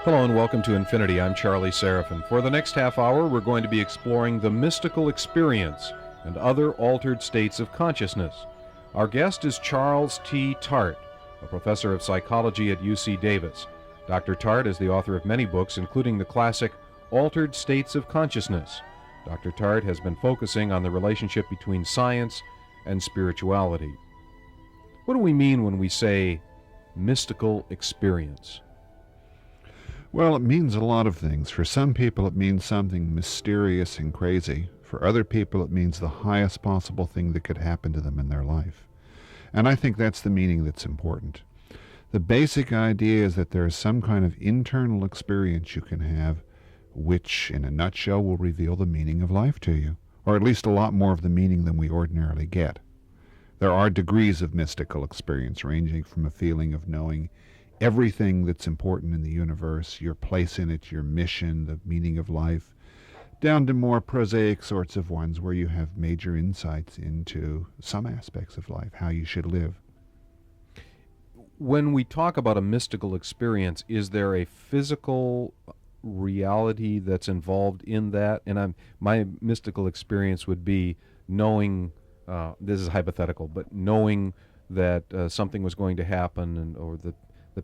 Hello and welcome to Infinity. I'm Charlie Seraphin. For the next half hour, we're going to be exploring the mystical experience and other altered states of consciousness. Our guest is Charles T. Tart, a professor of psychology at UC Davis. Dr. Tart is the author of many books, including the classic Altered States of Consciousness. Dr. Tart has been focusing on the relationship between science and spirituality. What do we mean when we say mystical experience? Well, it means a lot of things. For some people, it means something mysterious and crazy. For other people, it means the highest possible thing that could happen to them in their life. And I think that's the meaning that's important. The basic idea is that there is some kind of internal experience you can have, which, in a nutshell, will reveal the meaning of life to you, or at least a lot more of the meaning than we ordinarily get. There are degrees of mystical experience, ranging from a feeling of knowing everything that's important in the universe, your place in it, your mission, the meaning of life, down to more prosaic sorts of ones where you have major insights into some aspects of life, how you should live. When we talk about a mystical experience, is there a physical reality that's involved in that? And my mystical experience would be knowing, this is hypothetical, but knowing that something was going to happen, or the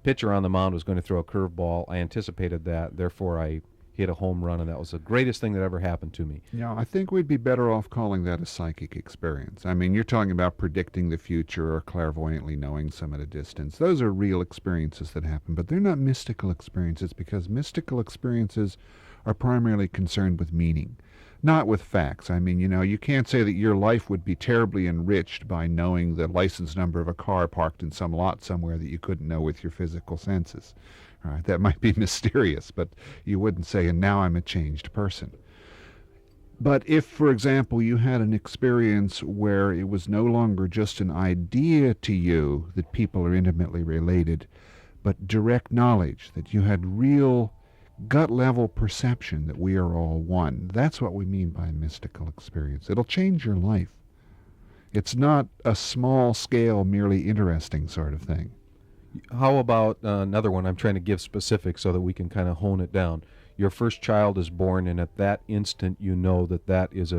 pitcher on the mound was going to throw a curveball. I anticipated that, therefore I hit a home run, and that was the greatest thing that ever happened to me. Yeah, I think we'd be better off calling that a psychic experience. I mean, you're talking about predicting the future or clairvoyantly knowing some at a distance. Those are real experiences that happen, but they're not mystical experiences, because mystical experiences are primarily concerned with meaning, not with facts. I mean, you can't say that your life would be terribly enriched by knowing the license number of a car parked in some lot somewhere that you couldn't know with your physical senses. All right, that might be mysterious, but you wouldn't say, and now I'm a changed person. But if, for example, you had an experience where it was no longer just an idea to you that people are intimately related, but direct knowledge, that you had real gut-level perception that we are all one. That's what we mean by a mystical experience. It'll change your life. It's not a small-scale, merely interesting sort of thing. How about another one? I'm trying to give specifics so that we can kind of hone it down. Your first child is born, and at that instant you know that is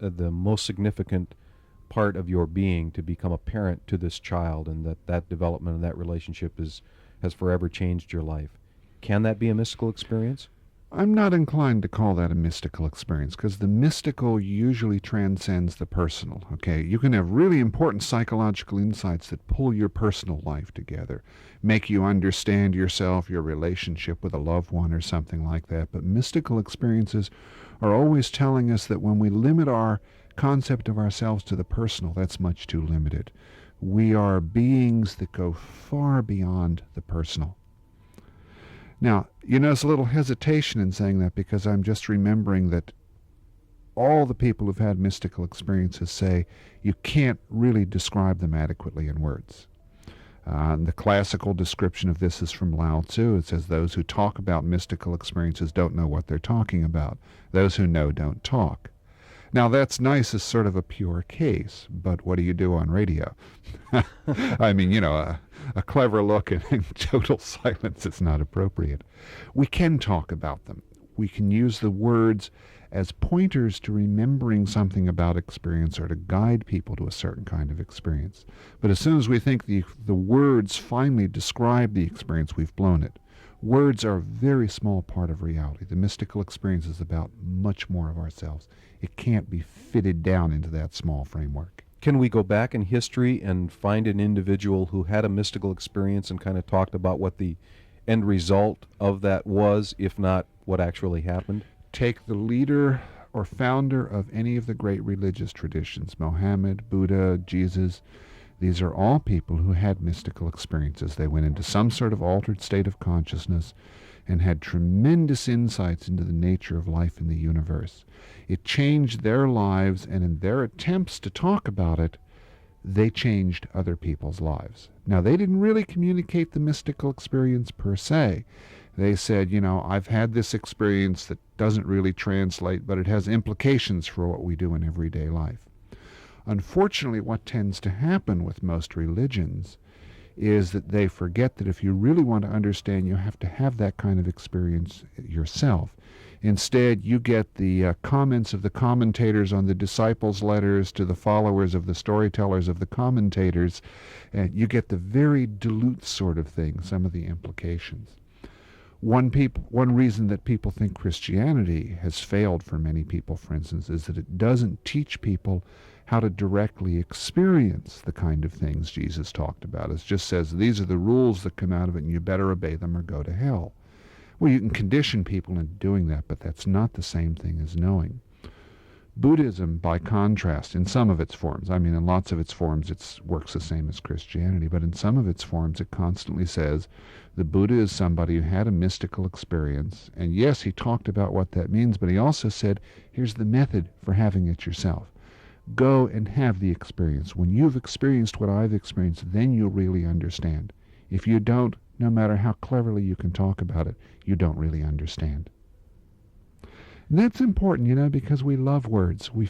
the most significant part of your being, to become a parent to this child, and that development and that relationship has forever changed your life. Can that be a mystical experience? I'm not inclined to call that a mystical experience, because the mystical usually transcends the personal. Okay, you can have really important psychological insights that pull your personal life together, make you understand yourself, your relationship with a loved one or something like that. But mystical experiences are always telling us that when we limit our concept of ourselves to the personal, that's much too limited. We are beings that go far beyond the personal. Now, there's a little hesitation in saying that, because I'm just remembering that all the people who've had mystical experiences say you can't really describe them adequately in words. The classical description of this is from Lao Tzu. It says, those who talk about mystical experiences don't know what they're talking about. Those who know don't talk. Now, that's nice as sort of a pure case, but what do you do on radio? I mean, a clever look in total silence is not appropriate. We can talk about them. We can use the words as pointers to remembering something about experience, or to guide people to a certain kind of experience. But as soon as we think the words finally describe the experience, we've blown it. Words are a very small part of reality. The mystical experience is about much more of ourselves. It can't be fitted down into that small framework. Can we go back in history and find an individual who had a mystical experience and kind of talked about what the end result of that was, if not what actually happened? Take the leader or founder of any of the great religious traditions, Mohammed, Buddha, Jesus. These are all people who had mystical experiences. They went into some sort of altered state of consciousness and had tremendous insights into the nature of life in the universe. It changed their lives, and in their attempts to talk about it, they changed other people's lives. Now, they didn't really communicate the mystical experience per se. They said, I've had this experience that doesn't really translate, but it has implications for what we do in everyday life. Unfortunately, what tends to happen with most religions is that they forget that if you really want to understand, you have to have that kind of experience yourself. Instead, you get the comments of the commentators on the disciples' letters to the followers of the storytellers of the commentators, and you get the very dilute sort of thing, some of the implications. One reason that people think Christianity has failed for many people, for instance, is that it doesn't teach people how to directly experience the kind of things Jesus talked about. It just says, these are the rules that come out of it, and you better obey them or go to hell. Well, you can condition people into doing that, but that's not the same thing as knowing. Buddhism, by contrast, in some of its forms, I mean, in lots of its forms, it works the same as Christianity, but in some of its forms, it constantly says the Buddha is somebody who had a mystical experience, and yes, he talked about what that means, but he also said, here's the method for having it yourself. Go and have the experience. When you've experienced what I've experienced, then you'll really understand. If you don't, no matter how cleverly you can talk about it, you don't really understand. And that's important, because we love words. We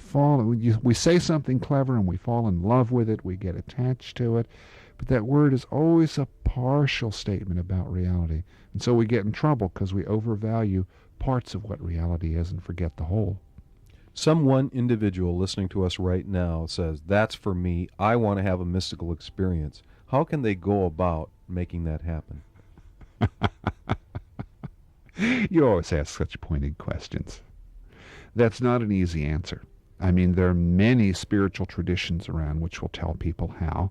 say something clever and we fall in love with it, we get attached to it, but that word is always a partial statement about reality. And so we get in trouble because we overvalue parts of what reality is and forget the whole. Some one individual listening to us right now says, that's for me, I want to have a mystical experience. How can they go about making that happen? You always ask such pointed questions. That's not an easy answer. I mean, there are many spiritual traditions around which will tell people how.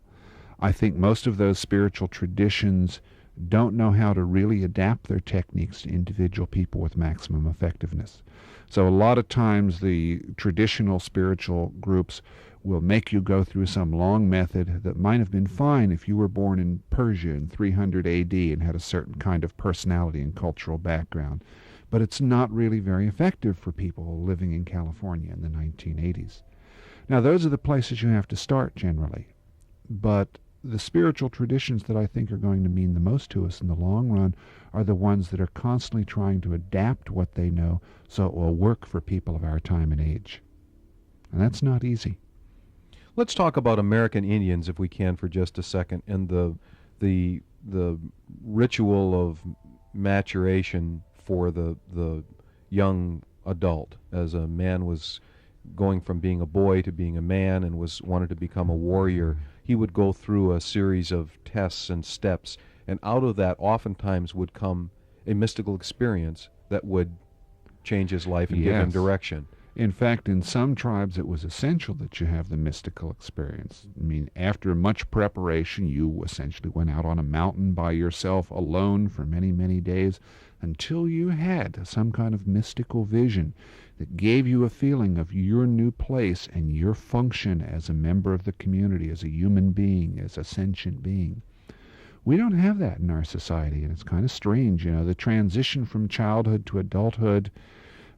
I think most of those spiritual traditions don't know how to really adapt their techniques to individual people with maximum effectiveness. So a lot of times the traditional spiritual groups will make you go through some long method that might have been fine if you were born in Persia in 300 AD and had a certain kind of personality and cultural background. But it's not really very effective for people living in California in the 1980s. Now, those are the places you have to start generally. But the spiritual traditions that I think are going to mean the most to us in the long run are the ones that are constantly trying to adapt what they know so it will work for people of our time and age. And that's not easy. Let's talk about American Indians, if we can, for just a second, and the ritual of maturation for the young adult, as a man was going from being a boy to being a man and wanted to become a warrior. He would go through a series of tests and steps, and out of that oftentimes would come a mystical experience that would change his life and give him direction. In fact, in some tribes it was essential that you have the mystical experience. I mean, after much preparation, you essentially went out on a mountain by yourself alone for many, many days until you had some kind of mystical vision that gave you a feeling of your new place and your function as a member of the community, as a human being, as a sentient being. We don't have that in our society, and it's kind of strange, the transition from childhood to adulthood.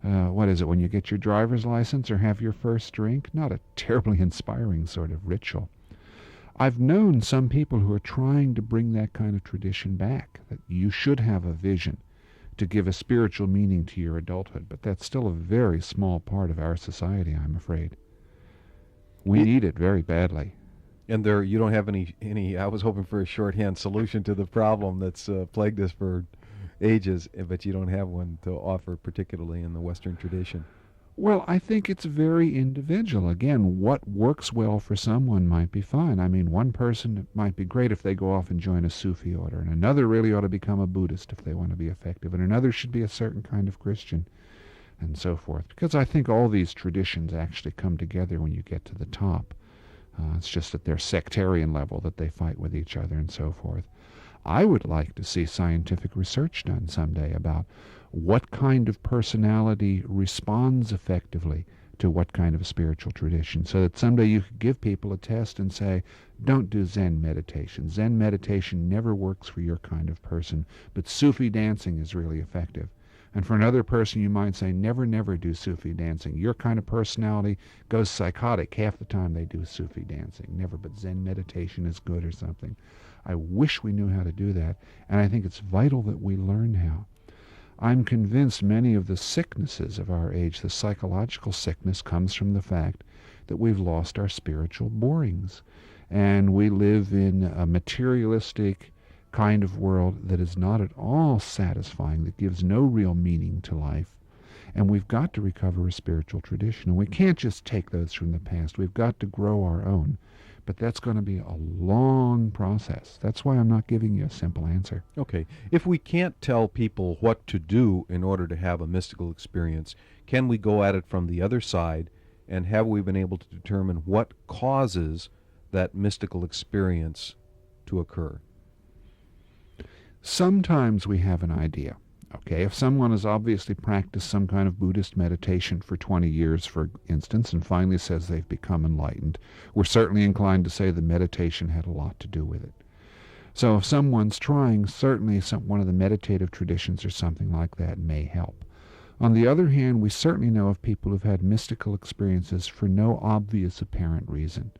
What is it, when you get your driver's license or have your first drink? Not a terribly inspiring sort of ritual. I've known some people who are trying to bring that kind of tradition back, that you should have a vision to give a spiritual meaning to your adulthood, but that's still a very small part of our society, I'm afraid. We need it very badly. And you don't have any, I was hoping for a shorthand solution to the problem that's plagued us for ages, but you don't have one to offer, particularly in the Western tradition. Well, I think it's very individual. Again, what works well for someone might be fine. I mean, one person, it might be great if they go off and join a Sufi order, and another really ought to become a Buddhist if they want to be effective, and another should be a certain kind of Christian, and so forth. Because I think all these traditions actually come together when you get to the top. It's just at their sectarian level that they fight with each other and so forth. I would like to see scientific research done someday about what kind of personality responds effectively to what kind of spiritual tradition, so that someday you could give people a test and say, don't do Zen meditation. Zen meditation never works for your kind of person, but Sufi dancing is really effective. And for another person, you might say, never do Sufi dancing. Your kind of personality goes psychotic half the time they do Sufi dancing. Never, but Zen meditation is good or something. I wish we knew how to do that, and I think it's vital that we learn how. I'm convinced many of the sicknesses of our age, the psychological sickness, comes from the fact that we've lost our spiritual borings. And we live in a materialistic kind of world that is not at all satisfying, that gives no real meaning to life. And we've got to recover a spiritual tradition. And we can't just take those from the past. We've got to grow our own. But that's going to be a long process. That's why I'm not giving you a simple answer. Okay. If we can't tell people what to do in order to have a mystical experience, can we go at it from the other side? And have we been able to determine what causes that mystical experience to occur? Sometimes we have an idea. Okay, if someone has obviously practiced some kind of Buddhist meditation for 20 years, for instance, and finally says they've become enlightened, we're certainly inclined to say the meditation had a lot to do with it. So if someone's trying, certainly one of the meditative traditions or something like that may help. On the other hand, we certainly know of people who've had mystical experiences for no obvious apparent reason.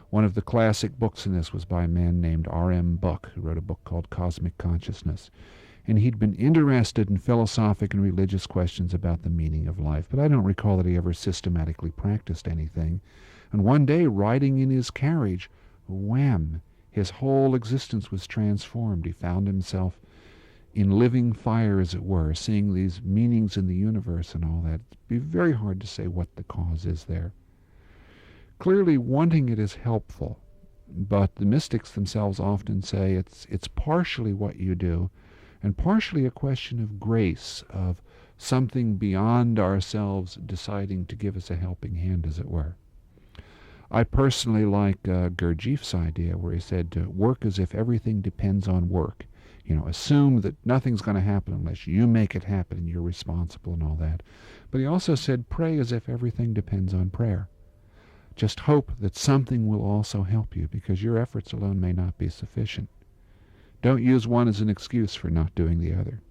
One of the classic books in this was by a man named R.M. Buck, who wrote a book called Cosmic Consciousness. And he'd been interested in philosophic and religious questions about the meaning of life, but I don't recall that he ever systematically practiced anything. And one day, riding in his carriage, wham, his whole existence was transformed. He found himself in living fire, as it were, seeing these meanings in the universe and all that. It'd be very hard to say what the cause is there. Clearly, wanting it is helpful, but the mystics themselves often say it's partially what you do, and partially a question of grace, of something beyond ourselves deciding to give us a helping hand, as it were. I personally like Gurdjieff's idea, where he said to work as if everything depends on work. Assume that nothing's going to happen unless you make it happen and you're responsible and all that. But he also said pray as if everything depends on prayer. Just hope that something will also help you, because your efforts alone may not be sufficient. Don't use one as an excuse for not doing the other.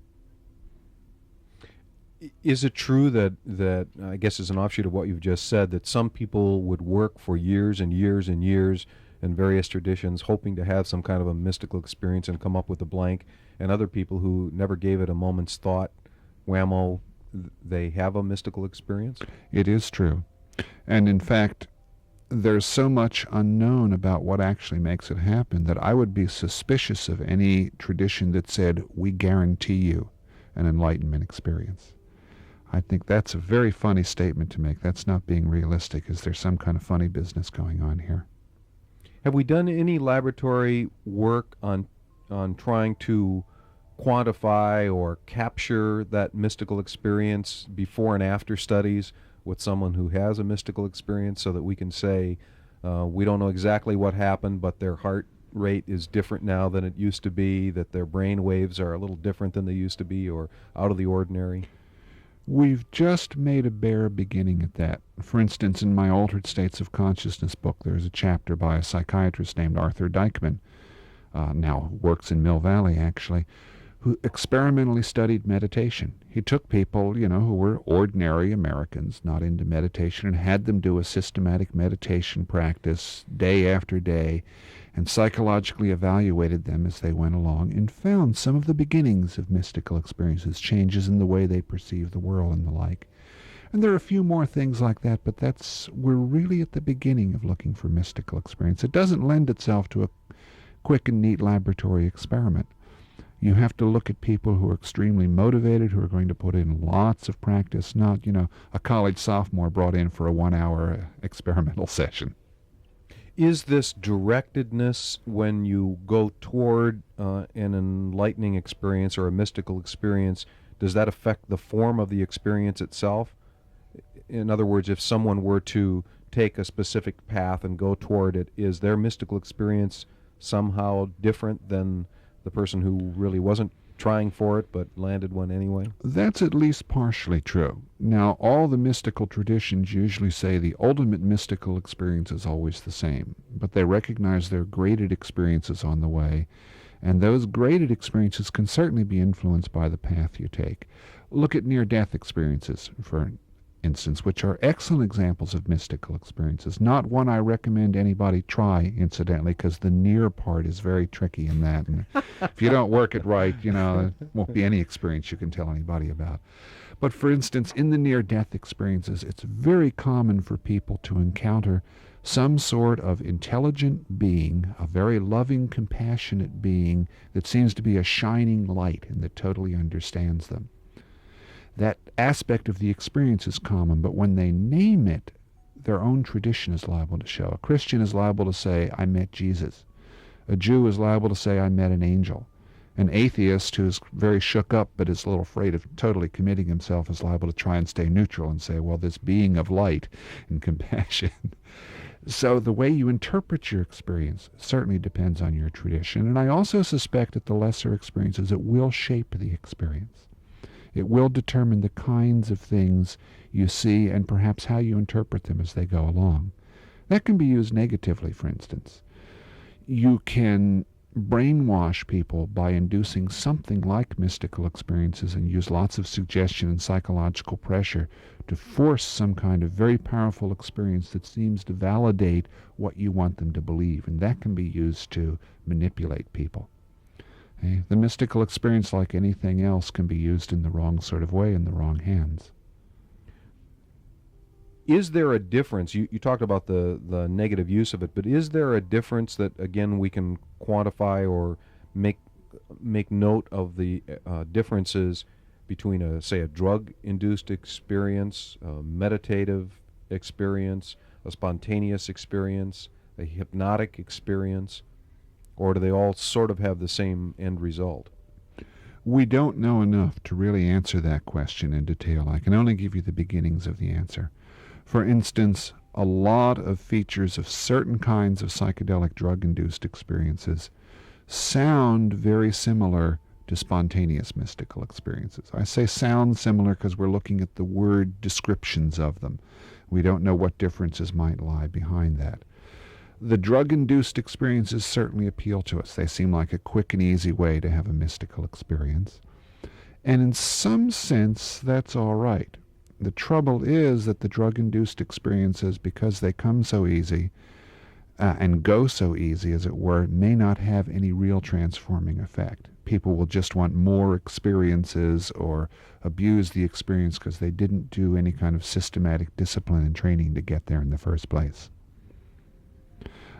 Is it true that I guess as an offshoot of what you've just said, that some people would work for years and years and years in various traditions hoping to have some kind of a mystical experience and come up with a blank, and other people who never gave it a moment's thought, whammo, they have a mystical experience? It is true. And in fact, there's so much unknown about what actually makes it happen that I would be suspicious of any tradition that said, we guarantee you an enlightenment experience. I think that's a very funny statement to make. That's not being realistic. Is there some kind of funny business going on here? Have we done any laboratory work on trying to quantify or capture that mystical experience, before and after studies, with someone who has a mystical experience, so that we can say, we don't know exactly what happened, but their heart rate is different now than it used to be, that their brain waves are a little different than they used to be, or out of the ordinary? We've just made a bare beginning at that. For instance, in my Altered States of Consciousness book, there's a chapter by a psychiatrist named Arthur Dykman, now works in Mill Valley actually, who experimentally studied meditation. He took people, who were ordinary Americans, not into meditation, and had them do a systematic meditation practice day after day, and psychologically evaluated them as they went along, and found some of the beginnings of mystical experiences, changes in the way they perceive the world and the like. And there are a few more things like that, but we're really at the beginning of looking for mystical experience. It doesn't lend itself to a quick and neat laboratory experiment. You have to look at people who are extremely motivated, who are going to put in lots of practice, not, a college sophomore brought in for a 1-hour experimental session. Is this directedness, when you go toward an enlightening experience or a mystical experience, does that affect the form of the experience itself? In other words, if someone were to take a specific path and go toward it, is their mystical experience somehow different than the person who really wasn't trying for it but landed one anyway? That's at least partially true. Now, all the mystical traditions usually say the ultimate mystical experience is always the same, but they recognize there are graded experiences on the way, and those graded experiences can certainly be influenced by the path you take. Look at near-death experiences, for instance, which are excellent examples of mystical experiences. Not one I recommend anybody try, incidentally, because the near part is very tricky in that. And if you don't work it right, there won't be any experience you can tell anybody about. But for instance, in the near-death experiences, it's very common for people to encounter some sort of intelligent being, a very loving, compassionate being that seems to be a shining light and that totally understands them. That aspect of the experience is common, but when they name it, their own tradition is liable to show. A Christian is liable to say, I met Jesus. A Jew is liable to say, I met an angel. An atheist who's very shook up but is a little afraid of totally committing himself is liable to try and stay neutral and say, well, this being of light and compassion. So the way you interpret your experience certainly depends on your tradition. And I also suspect that the lesser experiences, it will shape the experience. It will determine the kinds of things you see and perhaps how you interpret them as they go along. That can be used negatively, for instance. You can brainwash people by inducing something like mystical experiences and use lots of suggestion and psychological pressure to force some kind of very powerful experience that seems to validate what you want them to believe. And that can be used to manipulate people. Okay? The mystical experience, like anything else, can be used in the wrong sort of way in the wrong hands. Is there a difference? You talked about the negative use of it, but is there a difference that, again, we can quantify or make note of the differences between, say, a drug-induced experience, a meditative experience, a spontaneous experience, a hypnotic experience, or do they all sort of have the same end result? We don't know enough to really answer that question in detail. I can only give you the beginnings of the answer. For instance, a lot of features of certain kinds of psychedelic drug-induced experiences sound very similar to spontaneous mystical experiences. I say sound similar because we're looking at the word descriptions of them. We don't know what differences might lie behind that. The drug-induced experiences certainly appeal to us. They seem like a quick and easy way to have a mystical experience. And in some sense, that's all right. The trouble is that the drug-induced experiences, because they come so easy and go so easy, as it were, may not have any real transforming effect. People will just want more experiences or abuse the experience because they didn't do any kind of systematic discipline and training to get there in the first place.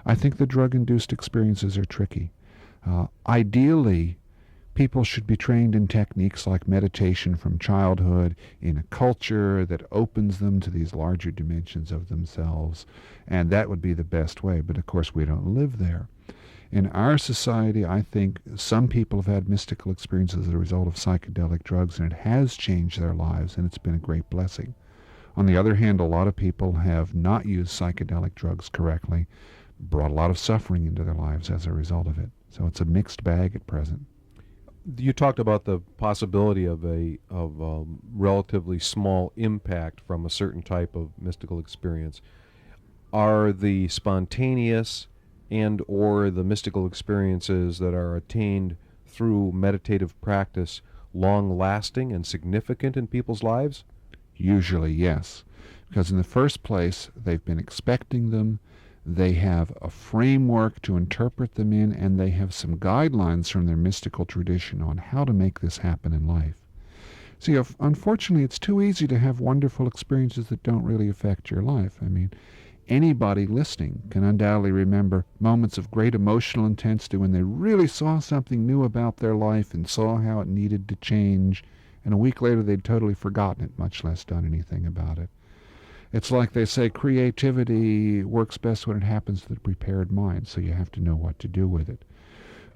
I think the drug-induced experiences are tricky. Ideally, people should be trained in techniques like meditation from childhood in a culture that opens them to these larger dimensions of themselves, and that would be the best way. But of course, we don't live there. In our society, I think some people have had mystical experiences as a result of psychedelic drugs, and it has changed their lives, and it's been a great blessing. On the other hand, a lot of people have not used psychedelic drugs correctly, brought a lot of suffering into their lives as a result of it. So it's a mixed bag at present. You talked about the possibility of a relatively small impact from a certain type of mystical experience. Are the spontaneous and or the mystical experiences that are attained through meditative practice long-lasting and significant in people's lives? Usually, yes. Because in the first place, they've been expecting them, they have a framework to interpret them in, and they have some guidelines from their mystical tradition on how to make this happen in life. See, unfortunately, it's too easy to have wonderful experiences that don't really affect your life. I mean, anybody listening can undoubtedly remember moments of great emotional intensity when they really saw something new about their life and saw how it needed to change, and a week later they'd totally forgotten it, much less done anything about it. It's like they say creativity works best when it happens to the prepared mind, so you have to know what to do with it.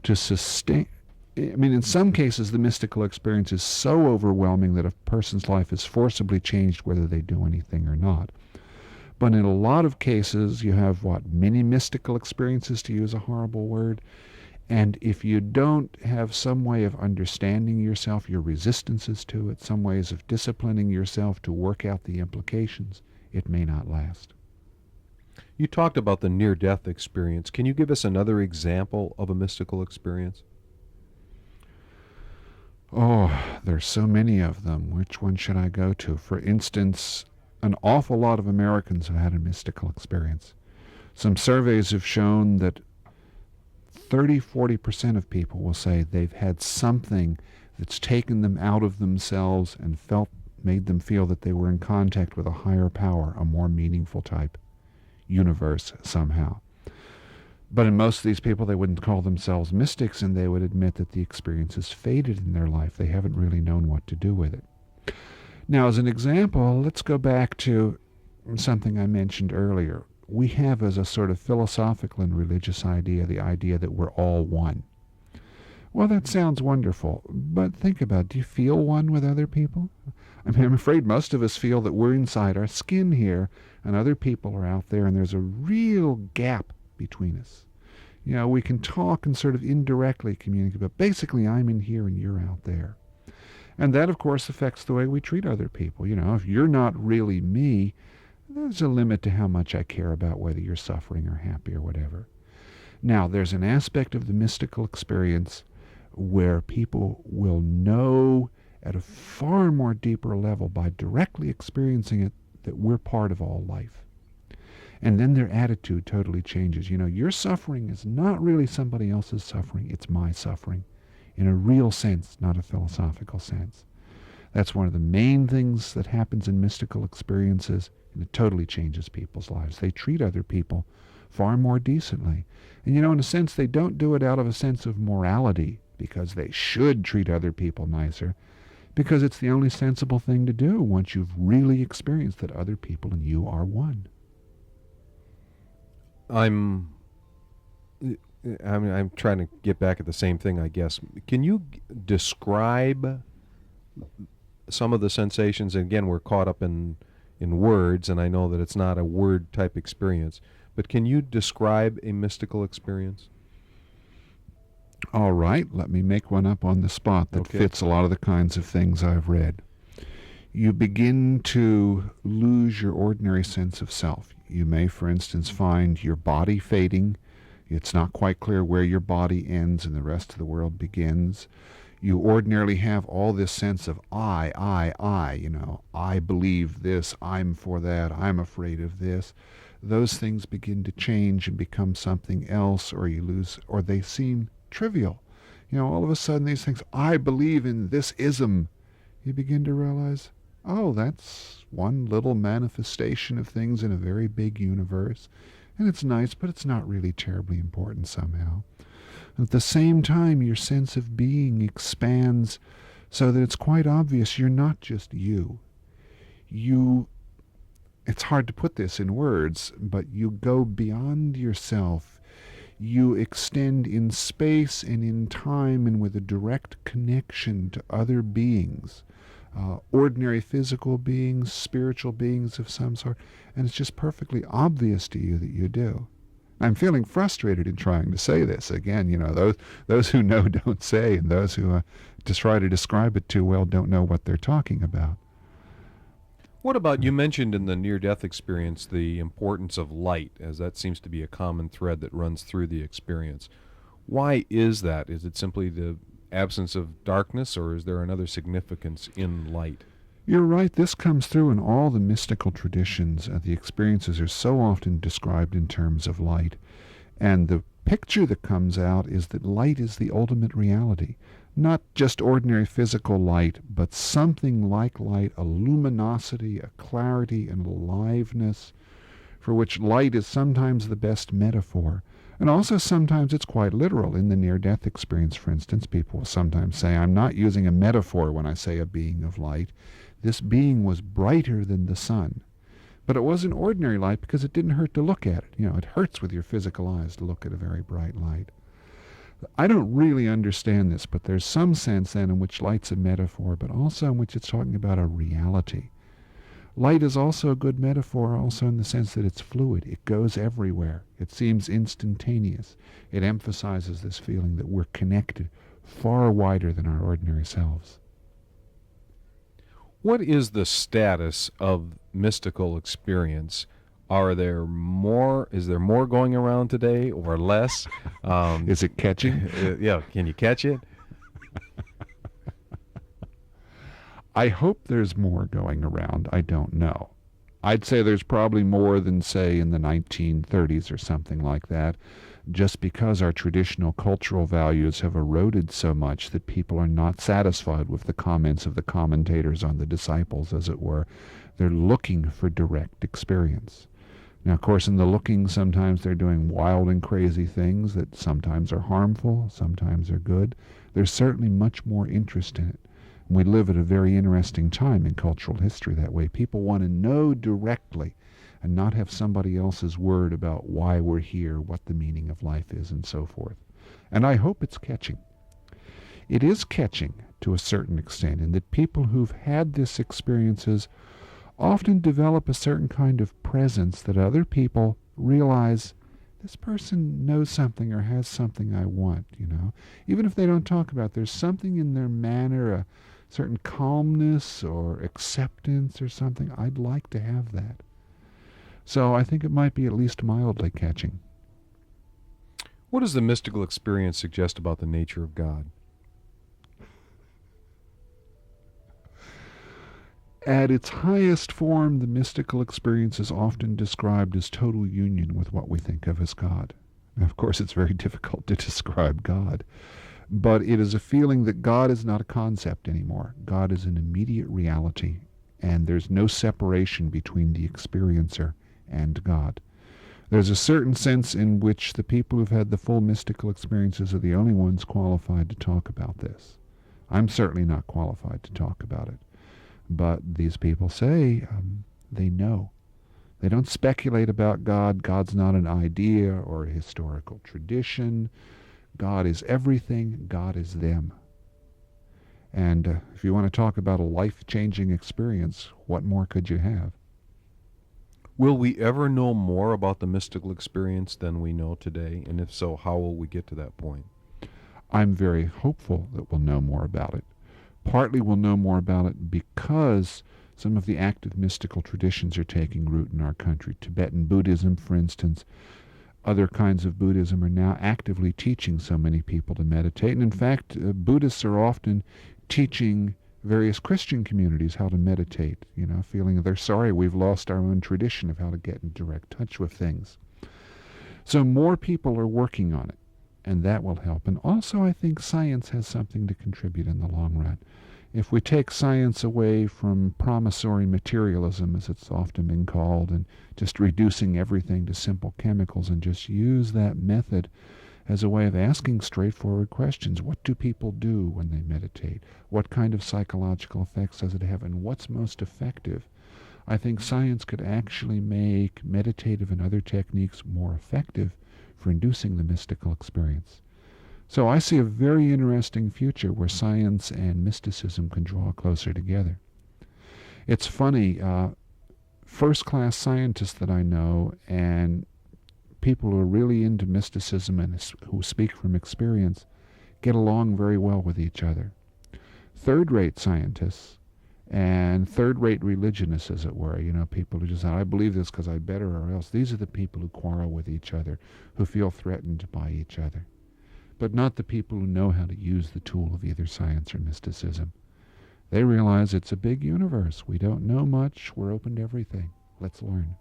To sustain, in some cases the mystical experience is so overwhelming that a person's life is forcibly changed whether they do anything or not. But in a lot of cases you have many mystical experiences, to use a horrible word, and if you don't have some way of understanding yourself, your resistances to it, some ways of disciplining yourself to work out the implications, it may not last. You talked about the near-death experience. Can you give us another example of a mystical experience? Oh, there's so many of them. Which one should I go to? For instance, an awful lot of Americans have had a mystical experience. Some surveys have shown that 30-40% of people will say they've had something that's taken them out of themselves and made them feel that they were in contact with a higher power, a more meaningful type. universe somehow. But in most of these people, they wouldn't call themselves mystics, and they would admit that the experience has faded in their life. They haven't really known what to do with it. Now, as an example, let's go back to something I mentioned earlier. We have as a sort of philosophical and religious idea the idea that we're all one. Well, that sounds wonderful, but think about it. Do you feel one with other people? I mean, I'm afraid most of us feel that we're inside our skin here, and other people are out there, and there's a real gap between us. You know, we can talk and sort of indirectly communicate, but basically I'm in here and you're out there. And that, of course, affects the way we treat other people. You know, if you're not really me, there's a limit to how much I care about whether you're suffering or happy or whatever. Now, there's an aspect of the mystical experience where people will know at a far more deeper level by directly experiencing it that we're part of all life. And then their attitude totally changes. You know, your suffering is not really somebody else's suffering, it's my suffering. In a real sense, not a philosophical sense. That's one of the main things that happens in mystical experiences, and it totally changes people's lives. They treat other people far more decently. And you know, in a sense, they don't do it out of a sense of morality, because they should treat other people nicer, because it's the only sensible thing to do once you've really experienced that other people and you are one. I'm trying to get back at the same thing, I guess. Can you describe some of the sensations? And again, we're caught up in words, and I know that it's not a word-type experience. But can you describe a mystical experience? All right, let me make one up on the spot that fits a lot of the kinds of things I've read. You begin to lose your ordinary sense of self. You may, for instance, find your body fading. It's not quite clear where your body ends and the rest of the world begins. You ordinarily have all this sense of I, you know, I believe this, I'm for that, I'm afraid of this. Those things begin to change and become something else, or you lose, or they seem trivial. You know, all of a sudden these things, I believe in this ism. You begin to realize, oh, that's one little manifestation of things in a very big universe. And it's nice, but it's not really terribly important somehow. At the same time, your sense of being expands so that it's quite obvious you're not just you. It's hard to put this in words, but you go beyond yourself. You extend in space and in time and with a direct connection to other beings, ordinary physical beings, spiritual beings of some sort, and it's just perfectly obvious to you that you do. I'm feeling frustrated in trying to say this. Again, you know, those who know don't say, and those who just try to describe it too well don't know what they're talking about. What about, you mentioned in the near-death experience the importance of light, as that seems to be a common thread that runs through the experience. Why is that? Is it simply the absence of darkness, or is there another significance in light? You're right. This comes through in all the mystical traditions. The experiences are so often described in terms of light. And the picture that comes out is that light is the ultimate reality. Not just ordinary physical light, but something like light, a luminosity, a clarity, and aliveness, for which light is sometimes the best metaphor. And also sometimes it's quite literal. In the near-death experience, for instance, people will sometimes say, I'm not using a metaphor when I say a being of light. This being was brighter than the sun. But it wasn't ordinary light because it didn't hurt to look at it. You know, it hurts with your physical eyes to look at a very bright light. I don't really understand this, but there's some sense then in which light's a metaphor, but also in which it's talking about a reality. Light is also a good metaphor also in the sense that it's fluid. It goes everywhere. It seems instantaneous. It emphasizes this feeling that we're connected far wider than our ordinary selves. What is the status of mystical experience? Is there more going around today or less? Is it catching? Yeah, can you catch it? I hope there's more going around. I don't know. I'd say there's probably more than, say, in the 1930s or something like that, just because our traditional cultural values have eroded so much that people are not satisfied with the comments of the commentators on the disciples, as it were. They're looking for direct experience. Now, of course, in the looking, sometimes they're doing wild and crazy things that sometimes are harmful, sometimes are good. There's certainly much more interest in it. We live at a very interesting time in cultural history that way. People want to know directly and not have somebody else's word about why we're here, what the meaning of life is, and so forth. And I hope it's catching. It is catching to a certain extent in that people who've had these experiences often develop a certain kind of presence that other people realize this person knows something or has something I want, Even if they don't talk about it, there's something in their manner, a certain calmness or acceptance or something. I'd like to have that. So I think it might be at least mildly catching. What does the mystical experience suggest about the nature of God? At its highest form, the mystical experience is often described as total union with what we think of as God. Now, of course, it's very difficult to describe God, but it is a feeling that God is not a concept anymore. God is an immediate reality, and there's no separation between the experiencer and God. There's a certain sense in which the people who've had the full mystical experiences are the only ones qualified to talk about this. I'm certainly not qualified to talk about it. But these people say they know. They don't speculate about God. God's not an idea or a historical tradition. God is everything. God is them. And if you want to talk about a life-changing experience, what more could you have? Will we ever know more about the mystical experience than we know today? And if so, how will we get to that point? I'm very hopeful that we'll know more about it. Partly we'll know more about it because some of the active mystical traditions are taking root in our country. Tibetan Buddhism, for instance, other kinds of Buddhism are now actively teaching so many people to meditate. And in fact, Buddhists are often teaching various Christian communities how to meditate, feeling they're sorry we've lost our own tradition of how to get in direct touch with things. So more people are working on it, and that will help. And also I think science has something to contribute in the long run. If we take science away from promissory materialism, as it's often been called, and just reducing everything to simple chemicals and just use that method as a way of asking straightforward questions. What do people do when they meditate? What kind of psychological effects does it have? And what's most effective? I think science could actually make meditative and other techniques more effective for inducing the mystical experience. So I see a very interesting future where science and mysticism can draw closer together. It's funny, first-class scientists that I know and people who are really into mysticism and who speak from experience get along very well with each other. Third-rate scientists and third-rate religionists, as it were, people who just say, I believe this because I better or else. These are the people who quarrel with each other, who feel threatened by each other. But not the people who know how to use the tool of either science or mysticism. They realize it's a big universe. We don't know much. We're open to everything. Let's learn.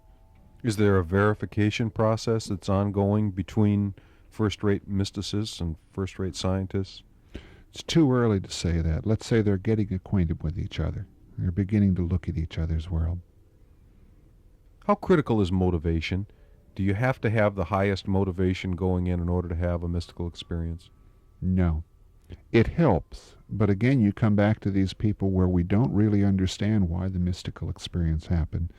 Is there a verification process that's ongoing between first-rate mysticists and first-rate scientists? It's too early to say that. Let's say they're getting acquainted with each other. They're beginning to look at each other's world. How critical is motivation? Do you have to have the highest motivation going in order to have a mystical experience? No. It helps, but again you come back to these people where we don't really understand why the mystical experience happened.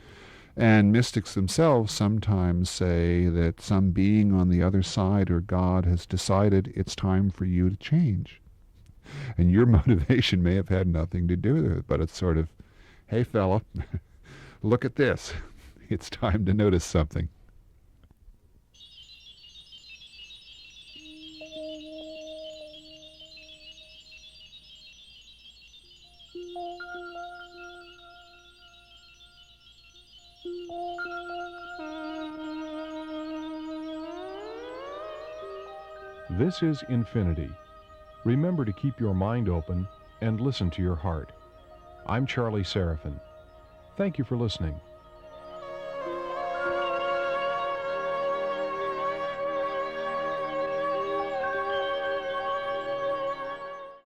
And mystics themselves sometimes say that some being on the other side or God has decided it's time for you to change. And your motivation may have had nothing to do with it, but it's sort of, hey fella, look at this. It's time to notice something. This is Infinity. Remember to keep your mind open and listen to your heart. I'm Charlie Seraphin. Thank you for listening.